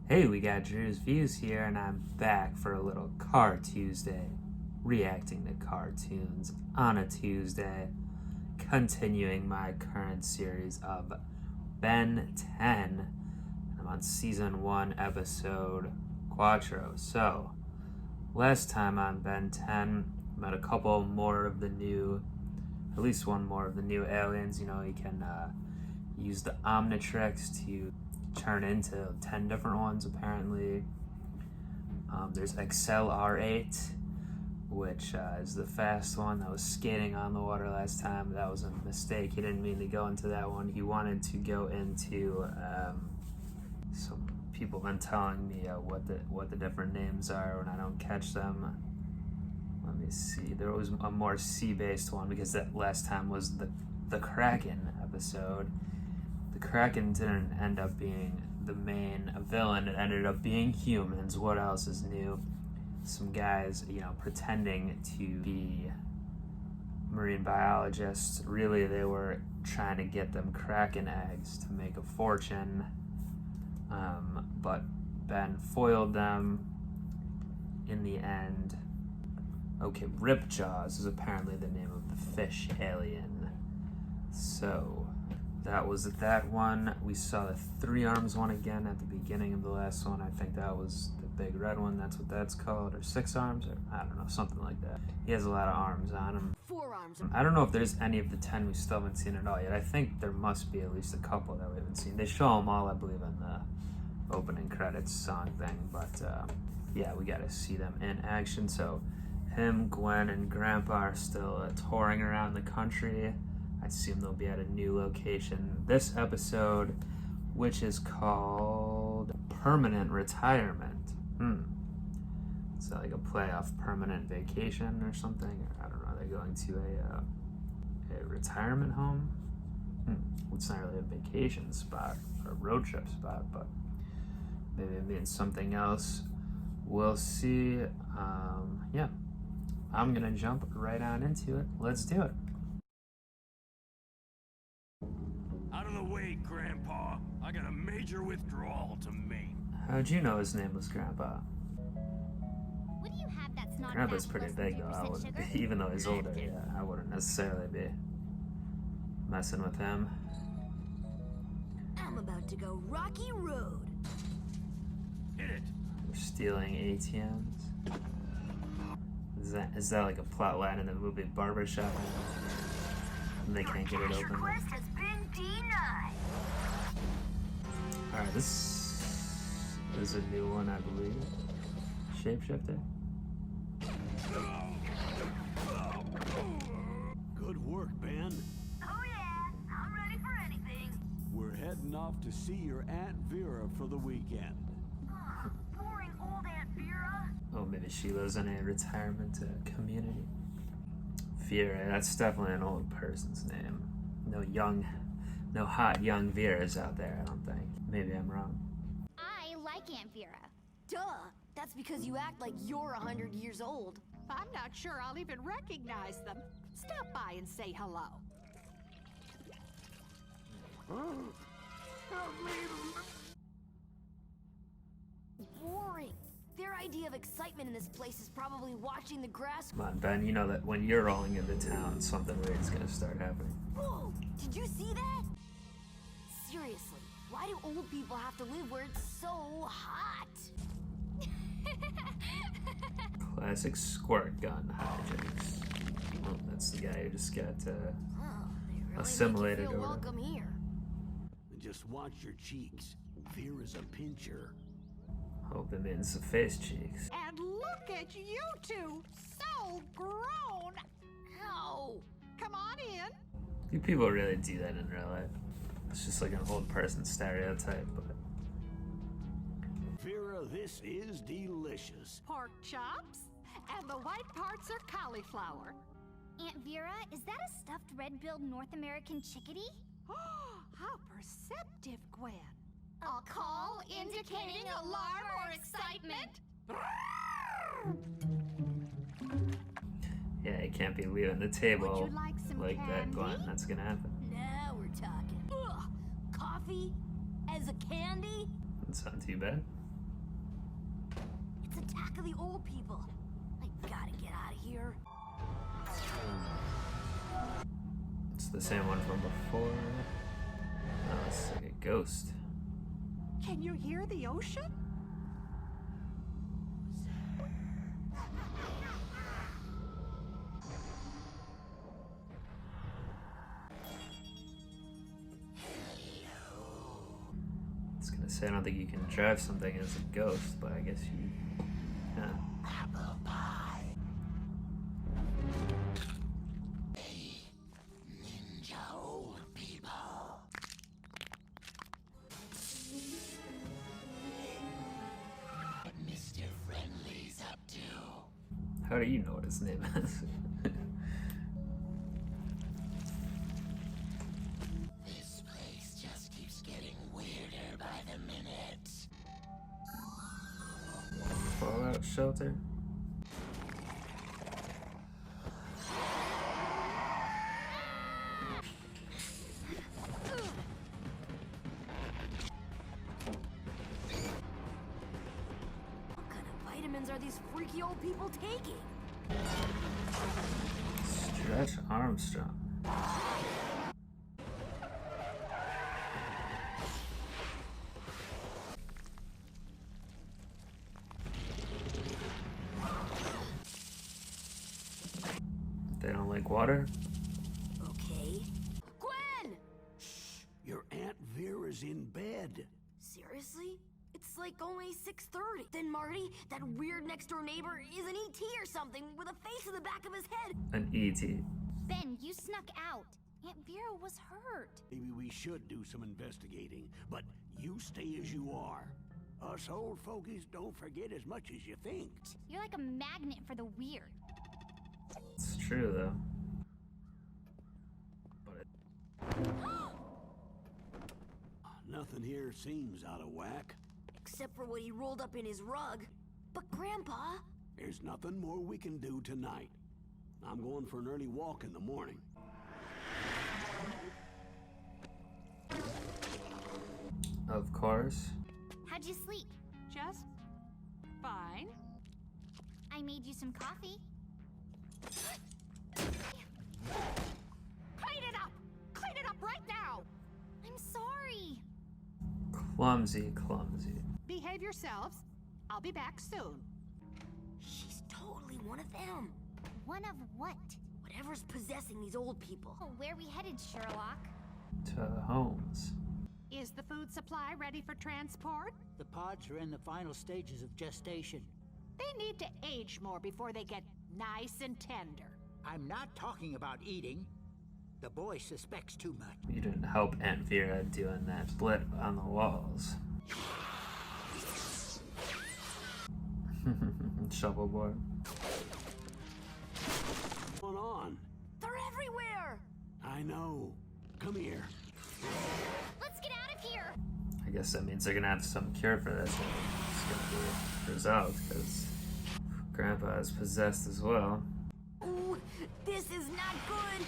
Hey, we got Drewz Viewz here, and I'm back for a little CarTuesday, reacting to cartoons on a Tuesday, continuing my current series of Ben 10. I'm on season 1, episode Quattro. So, last time on Ben 10, met a couple more of the new, at least one more of the new aliens. You know, you can use the Omnitrix to turn into 10 different ones apparently. There's Excel R8, which is the fast one that was skating on the water last time. That was a mistake. He didn't mean to go into that one. He wanted to go into some people have been telling me what the different names are when I don't catch them. Let me see. There was a more sea-based one because that last time was the Kraken episode. The Kraken didn't end up being the main villain. It ended up being humans. What else is new? Some guys, pretending to be marine biologists. Really, they were trying to get them Kraken eggs to make a fortune. But Ben foiled them in the end. Okay, Ripjaws is apparently the name of the fish alien. So that was that one. We saw the 3 arms one again at the beginning of the last one. I think that was the big red one. That's what that's called. Or 6 arms, or I don't know, something like that. He has a lot of arms on him. 4 arms. I don't know if there's any of the 10 we still haven't seen at all yet. I think there must be at least a couple that we haven't seen. They show them all, I believe, in the opening credits song thing. But yeah, we got to see them in action. So him, Gwen, and Grandpa are still touring around the country. I assume they'll be at a new location this episode, which is called Permanent Retirement. Is that like a play off Permanent Vacation or something? Or I don't know. Are they going to a retirement home? It's not really a vacation spot or a road trip spot, but maybe it means something else. We'll see. Yeah, I'm gonna jump right on into it. Let's do it. Out of the way, Grandpa. I got a major withdrawal to make. How'd you know his name was Grandpa? What do you have that's not Grandpa's pretty big though. I wouldn't, even though he's older, yeah, I wouldn't necessarily be messing with him. I'm about to go rocky road. Hit it. We're stealing ATMs. Is that like a plot line in the movie Barbershop? And they can't get it open. Request has been denied. Alright, this is a new one, I believe. Shapeshifter. Good work, Ben. Oh yeah, I'm ready for anything. We're heading off to see your Aunt Vera for the weekend. Boring old Aunt Vera. Oh, maybe she lives in a retirement community. Vera, that's definitely an old person's name. No hot young Veras out there, I don't think. Maybe I'm wrong. I like Aunt Vera. Duh. That's because you act like you're 100 years old. I'm not sure I'll even recognize them. Stop by and say hello. Boring. Their idea of excitement in this place is probably watching the grass. Come on, Ben, you know that when you're rolling into town, something weird's gonna start happening. Whoa! Did you see that? Seriously, why do old people have to live where it's so hot? Classic squirt gun hijinks. Oh, that's the guy who just got They really assimilated make you feel over. welcome here. Just watch your cheeks. Vera's a pincher. Hope it means the face cheeks. And look at you two, so grown. Ow! Come on in. Do people really do that in real life? It's just like an old person stereotype, but Vera, this is delicious. Pork chops, and the white parts are cauliflower. Aunt Vera, is that a stuffed red-billed North American chickadee? How perceptive, Gwen. A call indicating alarm or excitement? yeah, it can't be leaving the table Would you like some like that, candy? Glenn. That's gonna happen. Now we're talking. Ugh! Coffee? As a candy? That's not too bad. It's Attack of the Old People. I gotta get out of here. It's the same one from before. Oh, it's like a ghost. Can you hear the ocean? I was gonna say I don't think you can drive something as a ghost, but I guess you can. Apple pie. Hey, ninja old people. What Mr. Friendly's up to? How do you know what his name is? This place just keeps getting weirder by the minute. Fallout shelter? What kind of vitamins are these freaky old people taking? Stretch Armstrong. They don't like water? Okay. Gwen! Your Aunt Vera's in bed. Seriously? It's like only 6:30. Then Marty, that weird next door neighbor, is an ET or something with a face in the back of his head. An E.T. Ben, you snuck out. Aunt Vera was hurt. Maybe we should do some investigating, but you stay as you are. Us old fogies don't forget as much as you think. You're like a magnet for the weird. It's true though. But Nothing here seems out of whack. Except for what he rolled up in his rug. But Grandpa, There's nothing more we can do tonight. I'm going for an early walk in the morning. of course. How'd you sleep? Just fine. I made you some coffee. Clean it up! Clean it up right now! I'm sorry. Clumsy, clumsy. Behave yourselves. I'll be back soon. she's totally one of them. One of what? Whatever's possessing these old people. Oh, where we headed, Sherlock? To homes. Is the food supply ready for transport? The pods are in the final stages of gestation. They need to age more before they get nice and tender. I'm not talking about eating. The boy suspects too much. You didn't help Aunt Vera doing that split on the walls. Shovelboard. What's going on? They're everywhere! I know. Come here. Let's get out of here! I guess that means they're gonna have some cure for this, and it's gonna be resolved because Grandpa is possessed as well. Ooh, this is not good!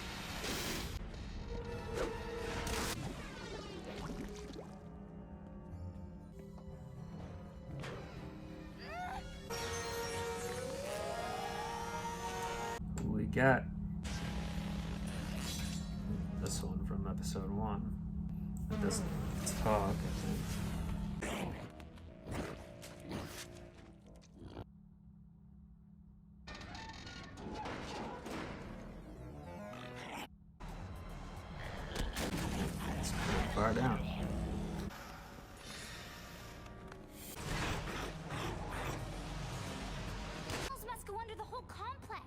We got this one from episode 1. It doesn't talk, I think. It's pretty far down. Tunnels must go under the whole complex.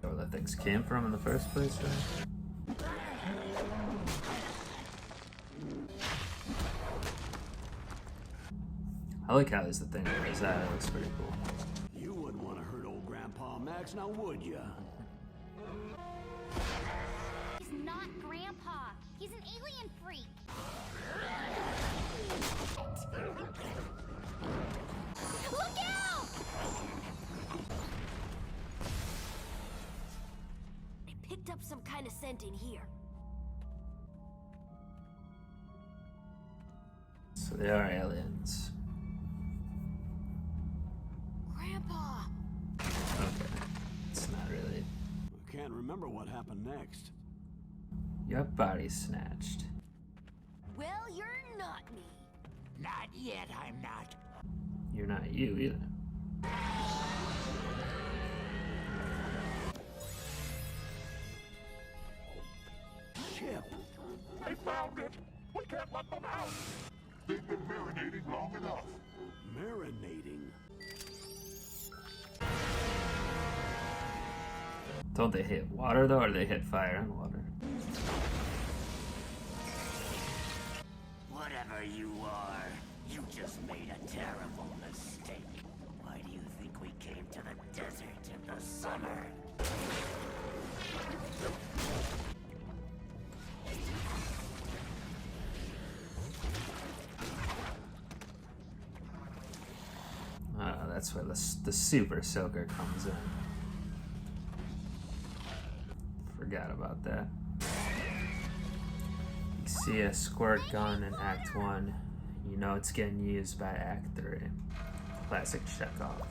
Where that things came from in the first place, right? I like how there's the thing that goes out. It looks pretty cool. You wouldn't want to hurt old Grandpa Max, now would ya? He's not Grandpa. He's an alien freak. Look out! I picked up some kind of scent in here. So they are aliens. Grandpa! Grandpa! Okay. It's not really. I can't remember what happened next. Your body snatched. Well, you're not me. Not yet, I'm not. You're not you either. Chip. They found it! We can't let them out! They've been marinating long enough. Marinating? Don't they hit water though, or they hit fire and water? Whatever you are, you just made a terrible mistake. Why do you think we came to the desert in the summer? That's where the super soaker comes in. Forgot about that. You see a squirt gun in Act 1. You know it's getting used by Act 3. Classic Chekhov.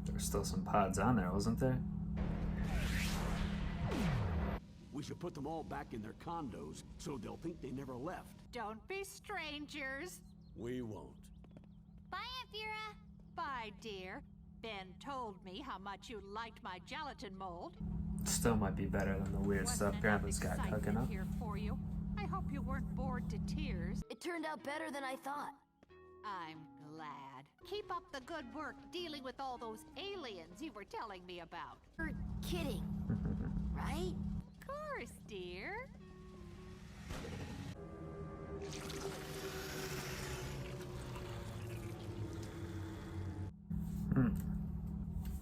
There's still some pods on there, wasn't there? We should put them all back in their condos so they'll think they never left. Don't be strangers. We won't. Bye, Aunt Vera. Bye, dear. Ben told me how much you liked my gelatin mold. Still might be better than the weird stuff Wasn't Grandpa's enough got cooking excitement up. here for you. I hope you weren't bored to tears. It turned out better than I thought. I'm glad. Keep up the good work dealing with all those aliens you were telling me about. You're kidding, right? Of course, dear.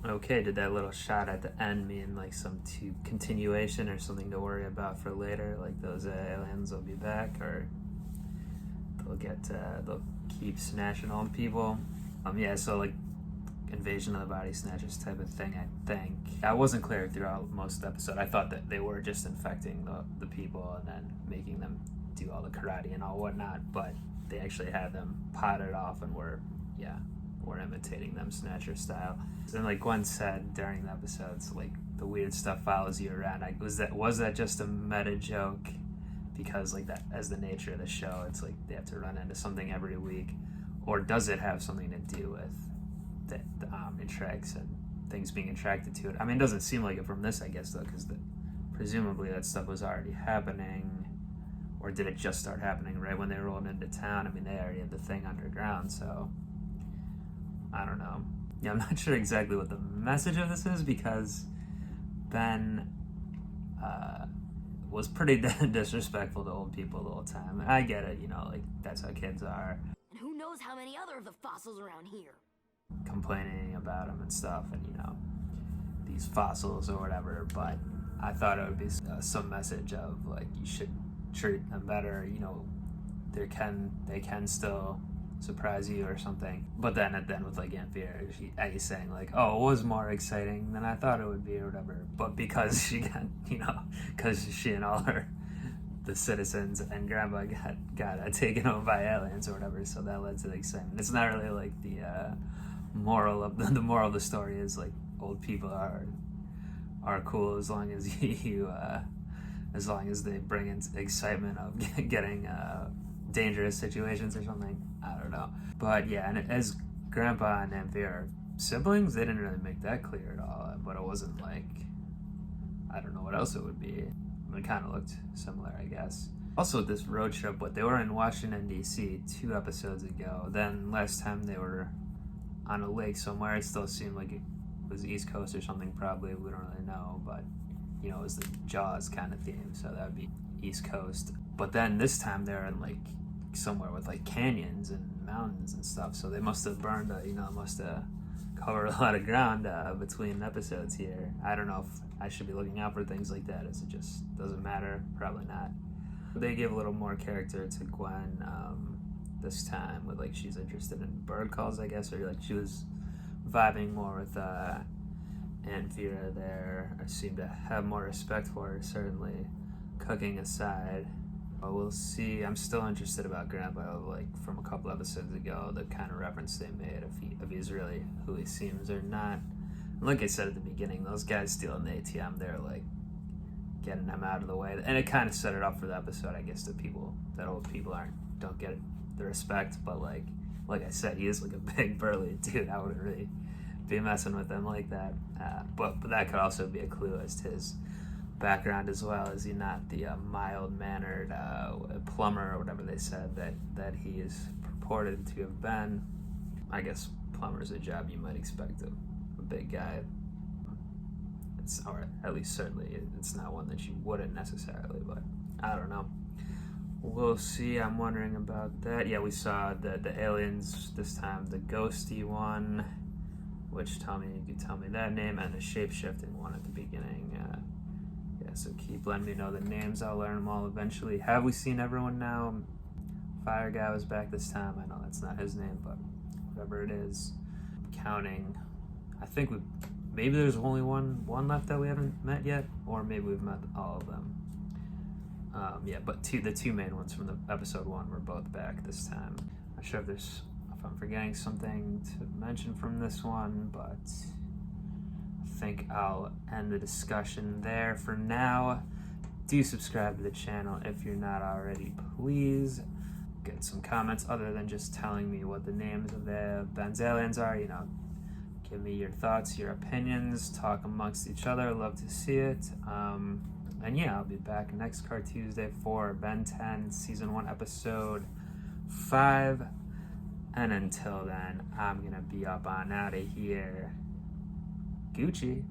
Okay, did that little shot at the end mean like some continuation or something to worry about for later? Like those aliens will be back, or they'll keep snatching on people? Yeah, so like invasion of the body snatchers type of thing, I think. I wasn't clear throughout most of the episode. I thought that they were just infecting the people and then making them do all the karate and all whatnot, but they actually had them potted off and were imitating them Snatcher style. And like Gwen said during the episodes, like the weird stuff follows you around. Was that just a meta joke? Because like that, as the nature of the show, it's like they have to run into something every week, or does it have something to do with the Omnitrix and things being attracted to it? I mean, it doesn't seem like it from this, I guess, though, because presumably that stuff was already happening, or did it just start happening right when they rolled into town? I mean, they already had the thing underground, so I don't know. Yeah, I'm not sure exactly what the message of this is, because Ben was pretty disrespectful to old people the whole time. I get it, like that's how kids are. And who knows how many other of the fossils around here. Complaining about them and stuff, and these fossils or whatever, but I thought it would be some message of like you should treat them better. They can still surprise you or something. But then with like Aunt Vera, she's saying like, oh, it was more exciting than I thought it would be or whatever. But because she got, because she and all the citizens and Grandpa got taken over by aliens or whatever, so that led to the excitement. It's not really like the moral of the moral of the story is like old people are cool as long as as long as they bring in excitement of getting dangerous situations or something. I don't know. But yeah, and as Grandpa and Aunt Vera are siblings, they didn't really make that clear at all. But it wasn't like, I don't know what else it would be. It kind of looked similar, I guess. Also with this road trip, they were in Washington, D.C. 2 episodes ago. Then last time they were on a lake somewhere. It still seemed like it was East Coast or something, probably. We don't really know. But, it was the Jaws kind of theme, so that would be East Coast. But then this time they're in like somewhere with like canyons and mountains and stuff, so they must have burned must have covered a lot of ground between episodes here. I don't know if I should be looking out for things like that, as it just doesn't matter. Probably not. They give a little more character to Gwen. this time with like she's interested in bird calls, I guess, or like she was vibing more with Aunt Vera there. I seem to have more respect for her, certainly, cooking aside. But we'll see. I'm still interested about Grandpa, like from a couple episodes ago, the kind of reference they made if he's really who he seems or not. And like I said at the beginning, those guys stealing the ATM, they're like getting them out of the way, and it kind of set it up for the episode, I guess, that old people don't get the respect. But like I said, he is like a big burly dude. I wouldn't really be messing with him like that. But that could also be a clue as to his background as well. Is he not the mild-mannered plumber or whatever they said that he is purported to have been? I guess plumber's a job you might expect a big guy. Or at least certainly it's not one that you wouldn't necessarily, but I don't know. We'll see. I'm wondering about that. Yeah, we saw the aliens this time, the ghosty one, which you could tell me that name, and the shape-shifting one at the beginning. Yeah, so keep letting me know the names. I'll learn them all eventually. Have we seen everyone now? Fire guy was back this time. I know that's not his name, but whatever it is. Counting. I think maybe there's only one left that we haven't met yet, or maybe we've met all of them. Yeah, but the two main ones from the episode 1 were both back this time. Not sure if I'm forgetting something to mention from this one, but I think I'll end the discussion there for now. Do subscribe to the channel if you're not already, please. Get some comments other than just telling me what the names of the Ben's aliens are. Give me your thoughts, your opinions, talk amongst each other. Love to see it. And yeah, I'll be back next CarTuesday for Ben 10 Season 1 Episode 5. And until then, I'm gonna be up on out of here. Gucci.